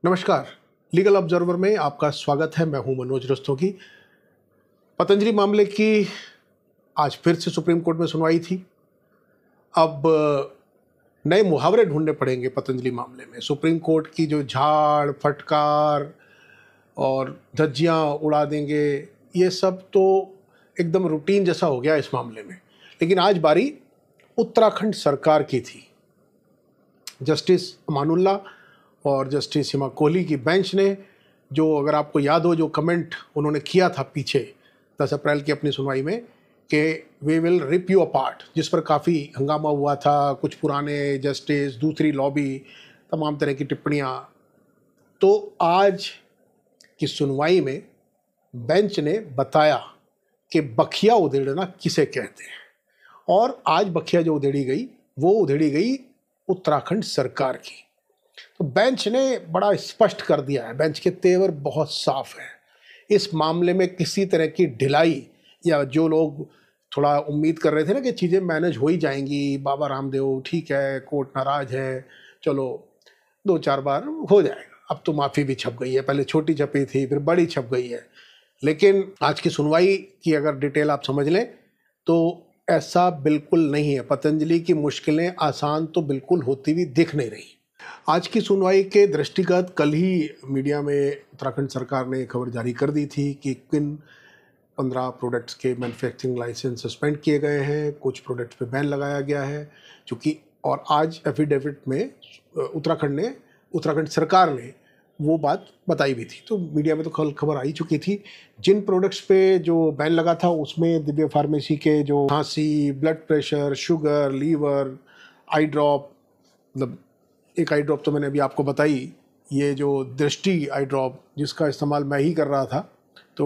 नमस्कार। Legal observer में आपका स्वागत है। मैं हूं मनोज रस्तोगी। पतंजलि मामले की आज फिर से सुप्रीम कोर्ट में सुनवाई थी। अब नए मुहावरे ढूंढने पड़ेंगे पतंजलि मामले में। सुप्रीम कोर्ट की जो झाड़ फटकार और धज्जियां उड़ा देंगे, ये सब तो एकदम रूटीन जैसा हो गया इस मामले में। लेकिन आज बारी उत्तराखंड सरकार की थी। जस्टिस अमानुल्लाह और जस्टिस हिमा कोहली की बेंच ने, जो अगर आपको याद हो, जो कमेंट उन्होंने किया था पीछे 10 अप्रैल की अपनी सुनवाई में कि we will rip you apart, जिस पर काफ़ी हंगामा हुआ था। कुछ पुराने जस्टिस, दूसरी लॉबी, तमाम तरह की टिप्पणियाँ। तो आज की सुनवाई में बेंच ने बताया कि बखिया उधेड़ना किसे कहते हैं, और आज बखिया जो उधेड़ी गई वो उधेड़ी गई उत्तराखंड सरकार की। तो बेंच ने बड़ा स्पष्ट कर दिया है, बेंच के तेवर बहुत साफ है। इस मामले में किसी तरह की ढिलाई, या जो लोग थोड़ा उम्मीद कर रहे थे ना कि चीज़ें मैनेज हो ही जाएंगी, बाबा रामदेव ठीक है, कोर्ट नाराज है, चलो 2-4 बार हो जाएगा। अब तो माफ़ी भी छप गई है, पहले छोटी छपी थी, फिर बड़ी छप गई है। लेकिन आज की सुनवाई की अगर डिटेल आप समझ लें तो ऐसा बिल्कुल नहीं है। पतंजलि की मुश्किलें आसान तो बिल्कुल होती हुई दिख नहीं रही। आज की सुनवाई के दृष्टिगत कल ही मीडिया में उत्तराखंड सरकार ने खबर जारी कर दी थी कि किन 15 प्रोडक्ट्स के मैन्युफैक्चरिंग लाइसेंस सस्पेंड किए गए हैं, कुछ प्रोडक्ट्स पे बैन लगाया गया है। चूँकि और आज एफिडेविट में उत्तराखंड सरकार ने वो बात बताई भी थी, तो मीडिया में तो कल खबर आई चुकी थी। जिन प्रोडक्ट्स पे जो बैन लगा था उसमें दिव्य फार्मेसी के जो खांसी, ब्लड प्रेशर, शुगर, लीवर, आई ड्रॉप, मतलब एक आई ड्रॉप तो मैंने अभी आपको बताई, ये जो दृष्टि आई ड्रॉप जिसका इस्तेमाल मैं ही कर रहा था। तो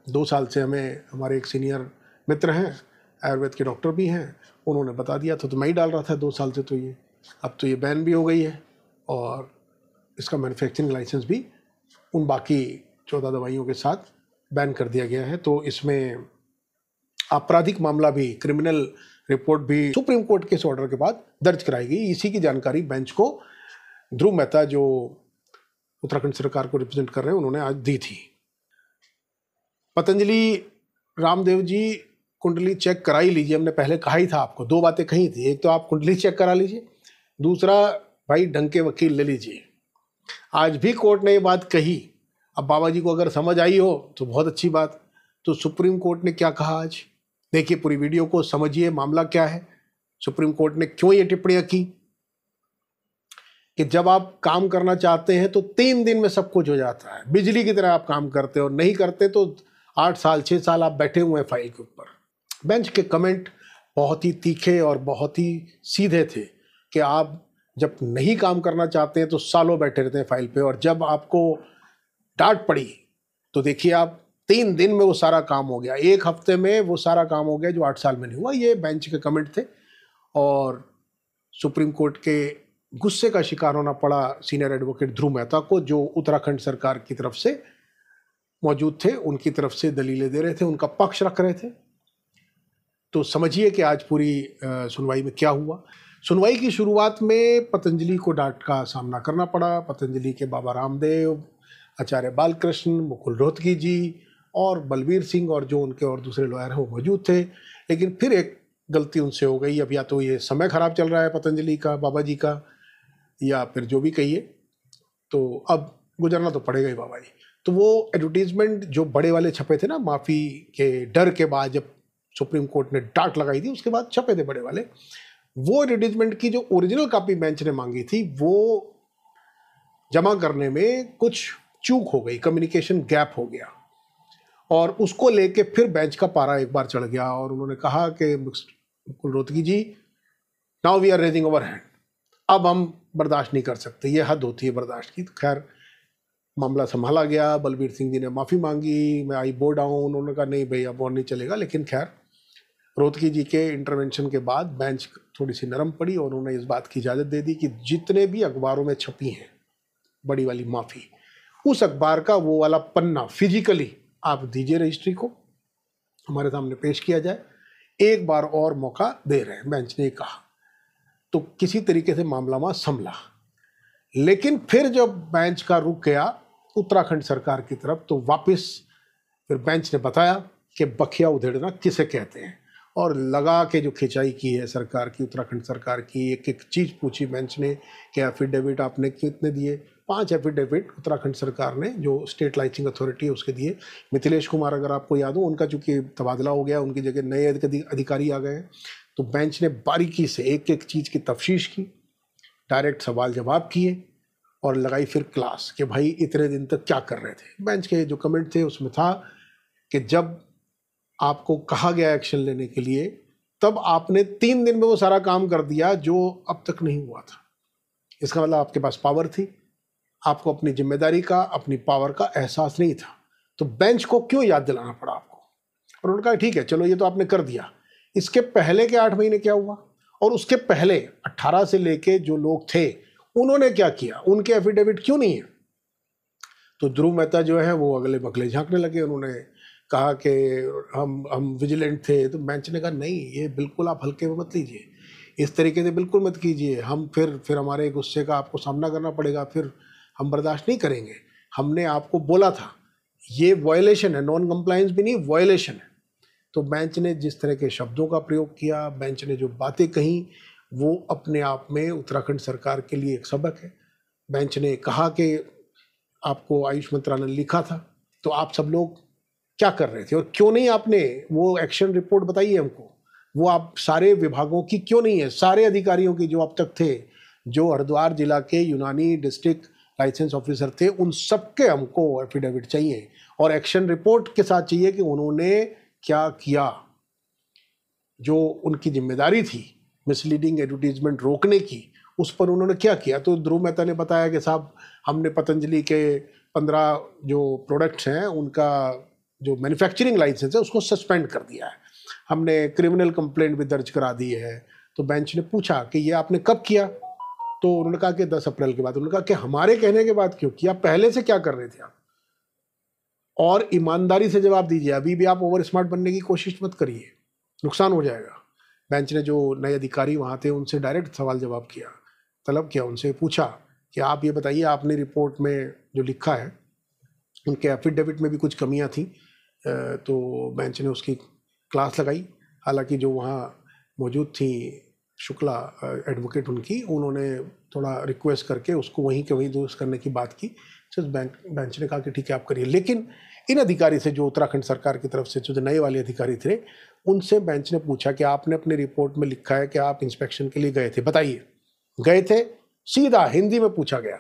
2 साल से हमें हमारे एक सीनियर मित्र हैं, आयुर्वेद के डॉक्टर भी हैं, उन्होंने बता दिया था, तो मैं ही डाल रहा था 2 साल से। तो ये अब तो ये बैन भी हो गई है और इसका मैन्युफैक्चरिंग लाइसेंस भी उन बाकी 14 दवाइयों के साथ बैन कर दिया गया है। तो इसमें आपराधिक मामला भी, क्रिमिनल रिपोर्ट भी सुप्रीम कोर्ट के इस ऑर्डर के बाद दर्ज कराई गई। इसी की जानकारी बेंच को ध्रुव मेहता, जो उत्तराखंड सरकार को रिप्रेजेंट कर रहे हैं, उन्होंने आज दी थी। पतंजलि रामदेव जी, कुंडली चेक करा ही लीजिए। हमने पहले कहा ही था आपको, 2 बातें कही थी। एक तो आप कुंडली चेक करा लीजिए, दूसरा भाई ढंग के वकील ले लीजिए। आज भी कोर्ट ने ये बात कही। अब बाबा जी को अगर समझ आई हो तो बहुत अच्छी बात। तो सुप्रीम कोर्ट ने क्या कहा आज देखिए, पूरी वीडियो को समझिए, मामला क्या है, सुप्रीम कोर्ट ने क्यों ये टिप्पणियां की कि जब आप काम करना चाहते हैं तो 3 दिन में सब कुछ हो जाता है, बिजली की तरह आप काम करते हो, और नहीं करते तो 8 साल 6 साल आप बैठे हुए हैं फाइल के ऊपर। बेंच के कमेंट बहुत ही तीखे और बहुत ही सीधे थे कि आप जब नहीं काम करना चाहते हैं तो सालों बैठे रहते हैं फाइल पे, और जब आपको डांट पड़ी तो देखिए आप 3 दिन में वो सारा काम हो गया, 1 हफ्ते में वो सारा काम हो गया जो 8 साल में नहीं हुआ। ये बेंच के कमेंट थे, और सुप्रीम कोर्ट के गुस्से का शिकार होना पड़ा सीनियर एडवोकेट ध्रुव मेहता को, जो उत्तराखंड सरकार की तरफ से मौजूद थे, उनकी तरफ से दलीलें दे रहे थे, उनका पक्ष रख रहे थे। तो समझिए कि आज पूरी सुनवाई में क्या हुआ। सुनवाई की शुरुआत में पतंजलि को डांट का सामना करना पड़ा। पतंजलि के बाबा रामदेव, आचार्य बालकृष्ण, मुकुल रोहतगी जी और बलबीर सिंह, और जो उनके और दूसरे लॉयर हैं वो मौजूद थे। लेकिन फिर एक गलती उनसे हो गई। अब या तो ये समय खराब चल रहा है पतंजलि का, बाबा जी का, या फिर जो भी कहिए, तो अब गुजरना तो पड़ेगा ही बाबा जी। तो वो एडवर्टीजमेंट जो बड़े वाले छपे थे ना, माफ़ी के डर के बाद जब सुप्रीम कोर्ट ने डांट लगाई थी, उसके बाद छपे थे बड़े वाले, वो एडवर्टीजमेंट की जो ओरिजिनल कॉपी बेंच ने मांगी थी वो जमा करने में कुछ चूक हो गई, कम्युनिकेशन गैप हो गया, और उसको लेके फिर बेंच का पारा एक बार चढ़ गया। और उन्होंने कहा कि Mukul Rohatgi ji, now we are raising over hand, अब हम बर्दाश्त नहीं कर सकते, ये हद होती है बर्दाश्त की। तो खैर मामला संभाला गया, बलबीर सिंह जी ने माफ़ी मांगी, मैं आई बो डाउन, उन्होंने कहा नहीं भाई अब और नहीं चलेगा। लेकिन खैर रोहतगी जी के इंटरवेंशन के बाद बेंच थोड़ी सी नरम पड़ी, और उन्होंने इस बात की इजाज़त दे दी कि जितने भी अखबारों में छपी हैं बड़ी वाली माफ़ी, उस अखबार का वो वाला पन्ना फिजिकली आप दीजिए रजिस्ट्री को, हमारे सामने पेश किया जाए, एक बार और मौका दे रहे हैं, बेंच ने कहा। तो किसी तरीके से मामला वहाँ संभला। लेकिन फिर जब बेंच का रुख गया उत्तराखंड सरकार की तरफ, तो वापस फिर बेंच ने बताया कि बखिया उधेड़ना किसे कहते हैं, और लगा के जो खिंचाई की है सरकार की, उत्तराखंड सरकार की, एक एक चीज़ पूछी बेंच ने कि एफिडेविट आपने कितने दिए। 5 एफिडेविट उत्तराखंड सरकार ने, जो स्टेट लाइसेंसिंग अथॉरिटी है, उसके दिए। मिथिलेश कुमार, अगर आपको याद हो, उनका चूंकि तबादला हो गया, उनकी जगह नए अधिकारी आ गए हैं, तो बेंच ने बारीकी से एक एक चीज़ की तफ्तीश की, डायरेक्ट सवाल जवाब किए और लगाई फिर क्लास कि भाई इतने दिन तक क्या कर रहे थे। बेंच के जो कमेंट थे उसमें था कि जब आपको कहा गया एक्शन लेने के लिए, तब आपने 3 दिन में वो सारा काम कर दिया जो अब तक नहीं हुआ था। इसका मतलब आपके पास पावर थी, आपको अपनी जिम्मेदारी का, अपनी पावर का एहसास नहीं था। तो बेंच को क्यों याद दिलाना पड़ा आपको? और उन्होंने कहा ठीक है चलो, ये तो आपने कर दिया। इसके पहले के 8 महीने क्या हुआ, और उसके पहले 18 से लेके जो लोग थे उन्होंने क्या किया, उनके एफिडेविट क्यों नहीं है? तो ध्रुव मेहता जो है वो अगले बगले झांकने लगे। उन्होंने कहा कि हम विजिलेंट थे। तो बेंच ने कहा नहीं, ये बिल्कुल आप हल्के में मत लीजिए, इस तरीके से बिल्कुल मत कीजिए। हम फिर हमारे गुस्से का आपको सामना करना पड़ेगा, फिर हम बर्दाश्त नहीं करेंगे। हमने आपको बोला था, ये वायलेशन है, नॉन कंप्लायंस भी नहीं, वायलेशन है। तो बेंच ने जिस तरह के शब्दों का प्रयोग किया, बेंच ने जो बातें कही, वो अपने आप में उत्तराखंड सरकार के लिए एक सबक है। बेंच ने कहा कि आपको आयुष मंत्रालय ने लिखा था, तो आप सब लोग क्या कर रहे थे और क्यों नहीं आपने वो एक्शन रिपोर्ट बताइए हमको। वो आप सारे विभागों की क्यों नहीं है, सारे अधिकारियों की जो अब तक थे, जो हरिद्वार जिला के यूनानी डिस्ट्रिक्ट लाइसेंस ऑफिसर थे, उन सबके हमको एफिडेविट चाहिए और एक्शन रिपोर्ट के साथ चाहिए कि उन्होंने क्या किया, जो उनकी जिम्मेदारी थी मिसलीडिंग एडवर्टीजमेंट रोकने की, उस पर उन्होंने क्या किया। तो ध्रुव मेहता ने बताया कि साहब हमने पतंजलि के 15 जो प्रोडक्ट्स हैं उनका जो मैन्युफैक्चरिंग लाइसेंस है उसको सस्पेंड कर दिया है, हमने क्रिमिनल कंप्लेंट भी दर्ज करा दी है। तो बेंच ने पूछा कि ये आपने कब किया, तो उन्होंने कहा कि 10 अप्रैल के बाद। उन्होंने कहा कि हमारे कहने के बाद क्यों किया, पहले से क्या कर रहे थे आप? और ईमानदारी से जवाब दीजिए, अभी भी आप ओवर स्मार्ट बनने की कोशिश मत करिए, नुकसान हो जाएगा। बेंच ने जो नए अधिकारी वहाँ थे उनसे डायरेक्ट सवाल जवाब किया, तलब किया, उनसे पूछा कि आप ये बताइए, आपने रिपोर्ट में जो लिखा है उनके एफिडेविट में भी कुछ कमियां थी। तो बेंच ने उसकी क्लास लगाई। हालांकि जो वहाँ मौजूद थी शुक्ला एडवोकेट उनकी, उन्होंने थोड़ा रिक्वेस्ट करके उसको वहीं के वहीं दुरुस्त करने की बात की। बेंच ने कहा कि ठीक है आप करिए। लेकिन इन अधिकारी से, जो उत्तराखंड सरकार की तरफ से जो नए वाले अधिकारी थे, उनसे बेंच ने पूछा कि आपने अपनी रिपोर्ट में लिखा है कि आप इंस्पेक्शन के लिए गए थे, बताइए गए थे? सीधा हिंदी में पूछा गया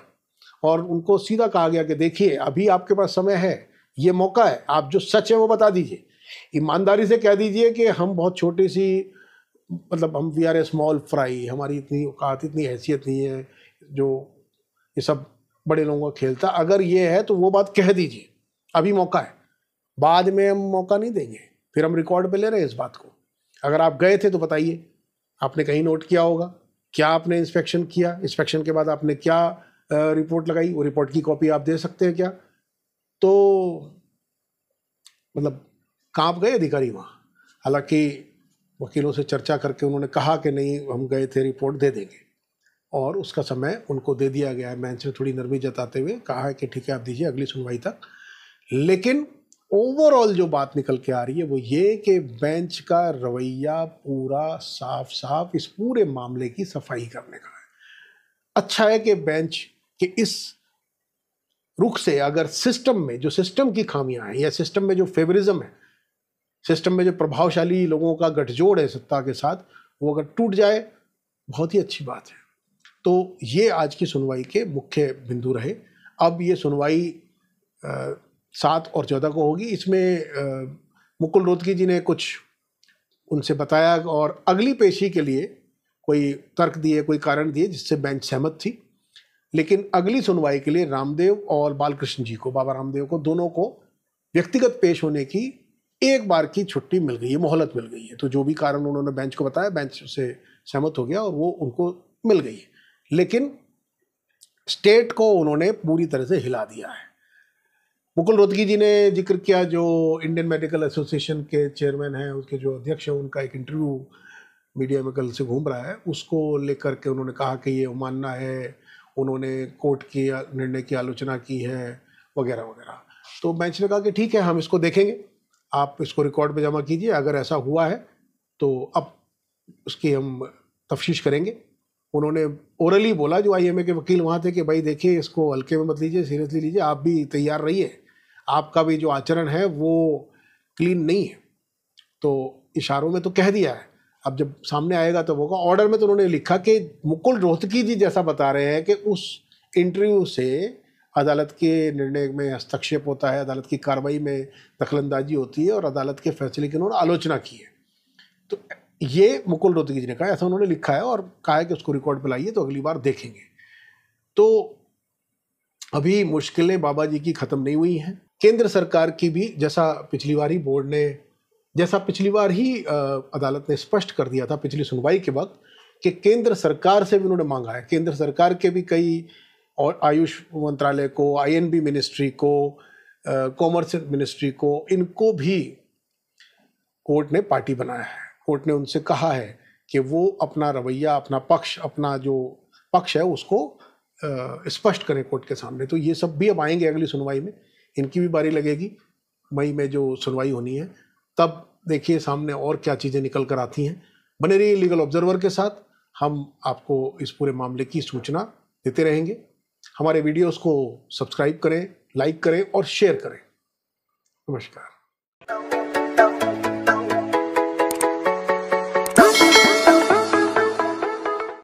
और उनको सीधा कहा गया कि देखिए अभी आपके पास समय है, ये मौका है, आप जो सच है वो बता दीजिए, ईमानदारी से कह दीजिए कि हम बहुत छोटी सी, मतलब हम we are a small fry, हमारी इतनी औकात, इतनी हैसियत नहीं है जो ये सब बड़े लोगों का खेलता। अगर ये है तो वो बात कह दीजिए, अभी मौका है, बाद में हम मौका नहीं देंगे। फिर हम रिकॉर्ड पे ले रहे हैं इस बात को। अगर आप गए थे तो बताइए, आपने कहीं नोट किया होगा, क्या आपने इंस्पेक्शन किया, इंस्पेक्शन के बाद आपने क्या रिपोर्ट लगाई, वो रिपोर्ट की कॉपी आप दे सकते हैं क्या? तो मतलब कांप गए अधिकारी वहाँ। हालांकि वकीलों से चर्चा करके उन्होंने कहा कि नहीं हम गए थे, रिपोर्ट दे देंगे, और उसका समय उनको दे दिया गया है। बेंच ने थोड़ी नरमी जताते हुए कहा है कि ठीक है आप दीजिए अगली सुनवाई तक। लेकिन ओवरऑल जो बात निकल के आ रही है वो ये कि बेंच का रवैया पूरा साफ साफ इस पूरे मामले की सफाई करने का है। अच्छा है कि बेंच के इस रुख से, अगर सिस्टम में जो सिस्टम की खामियां हैं या सिस्टम में जो फेवरिज्म है, सिस्टम में जो प्रभावशाली लोगों का गठजोड़ है सत्ता के साथ, वो अगर टूट जाए बहुत ही अच्छी बात है। तो ये आज की सुनवाई के मुख्य बिंदु रहे। अब ये सुनवाई 7 और 14 को होगी। इसमें मुकुल रोहतगी जी ने कुछ उनसे बताया और अगली पेशी के लिए कोई तर्क दिए, कोई कारण दिए जिससे बेंच सहमत थी। लेकिन अगली सुनवाई के लिए रामदेव और बालकृष्ण जी को, बाबा रामदेव को, दोनों को व्यक्तिगत पेश होने की एक बार की छुट्टी मिल गई है, मोहलत मिल गई है। तो जो भी कारण उन्होंने बेंच को बताया, बेंच से सहमत हो गया और वो उनको मिल गई है। लेकिन स्टेट को उन्होंने पूरी तरह से हिला दिया है। मुकुल रोहतगी जी ने जिक्र किया, जो इंडियन मेडिकल एसोसिएशन के चेयरमैन हैं, उसके जो अध्यक्ष हैं, उनका एक इंटरव्यू मीडिया में कल से घूम रहा है, उसको लेकर के उन्होंने कहा कि ये अवमानना है, उन्होंने कोर्ट की निर्णय की आलोचना की है वगैरह वगैरह। तो बेंच ने कहा कि ठीक है, हम इसको देखेंगे, आप इसको रिकॉर्ड में जमा कीजिए, अगर ऐसा हुआ है तो अब उसकी हम तफ्तीश करेंगे। उन्होंने ओरली बोला, जो आईएमए के वकील वहाँ थे, कि भाई देखिए, इसको हल्के में मत लीजिए, सीरियसली लीजिए, आप भी तैयार रहिए, आपका भी जो आचरण है वो क्लीन नहीं है। तो इशारों में तो कह दिया है, अब जब सामने आएगा तो होगा। ऑर्डर में तो उन्होंने लिखा कि मुकुल रोहतगी जी जैसा बता रहे हैं कि उस इंटरव्यू से अदालत के निर्णय में हस्तक्षेप होता है, अदालत की कार्रवाई में दखलंदाजी होती है और अदालत के फैसले की उन्होंने आलोचना की है। तो ये मुकुल रोहतगी जी ने कहा, ऐसा उन्होंने लिखा है और कहा है कि उसको रिकॉर्ड पे लाइए तो अगली बार देखेंगे। तो अभी मुश्किलें बाबा जी की खत्म नहीं हुई हैं। केंद्र सरकार की भी, जैसा पिछली बार ही अदालत ने स्पष्ट कर दिया था पिछली सुनवाई के वक्त, कि केंद्र सरकार से भी उन्होंने मांगा है, केंद्र सरकार के भी कई, और आयुष मंत्रालय को, आईएनबी मिनिस्ट्री को, कॉमर्स मिनिस्ट्री को, इनको भी कोर्ट ने पार्टी बनाया है। कोर्ट ने उनसे कहा है कि वो अपना रवैया, अपना पक्ष, अपना जो पक्ष है उसको स्पष्ट करें कोर्ट के सामने। तो ये सब भी अब आएंगे अगली सुनवाई में, इनकी भी बारी लगेगी मई में जो सुनवाई होनी है। तब देखिए सामने और क्या चीज़ें निकल कर आती हैं। बने रहिए लीगल ऑब्जर्वर के साथ, हम आपको इस पूरे मामले की सूचना देते रहेंगे। हमारे वीडियोस को सब्सक्राइब करें, लाइक करें और शेयर करें। नमस्कार।